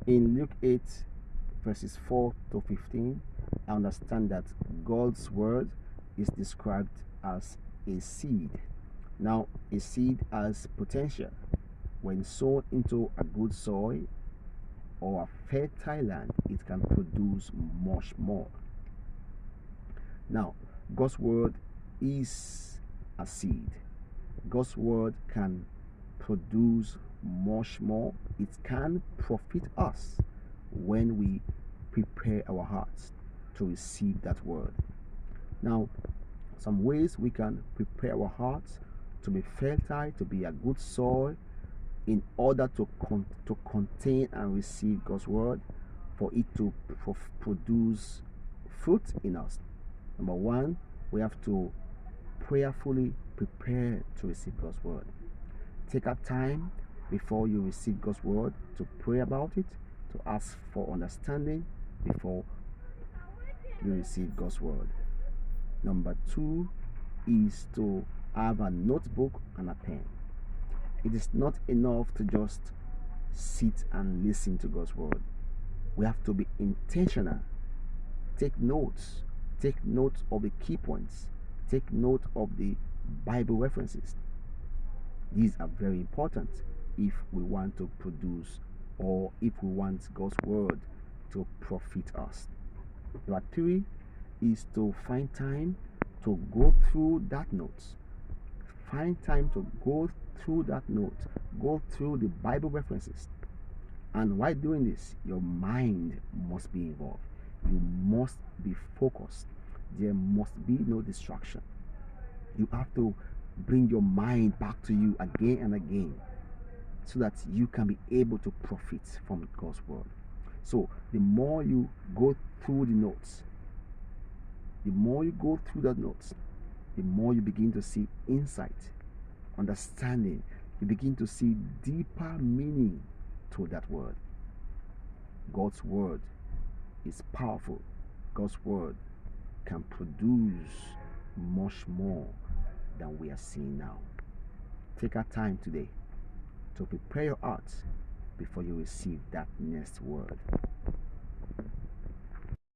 In Luke 8, verses 4 to 15, I understand that God's word is described as a seed. Now, a seed has potential. When sown into a good soil or a fertile land, it can produce much more. Now, God's word is a seed. God's word can produce much more. It can profit us when we prepare our hearts to receive that word. Now, some ways we can prepare our hearts to be fertile, to be a good soil, in order to contain and receive God's word, for it to produce fruit in us. Number one, we have to prayerfully prepare to receive God's word. Take a time before you receive God's word to pray about it, to ask for understanding before you receive God's word. Number two is to have a notebook and a pen. It is not enough to just sit and listen to God's word. We have to be intentional. Take notes. Take note of the key points. Take note of the Bible references. These are very important if we want to produce, or if we want God's word to profit us. Number three is to find time to go through that notes. Find time to go through that note. Go through the Bible references. And while doing this, your mind must be involved. You must be focused. There must be no distraction. You have to bring your mind back to you again and again, so that you can be able to profit from God's word. So the more you go through the notes, the more you go through the notes, the more you begin to see insight, understanding. You begin to see deeper meaning to that word. God's word is powerful. God's word can produce much more than we are seeing now. Take our time today to prepare your heart before you receive that next word.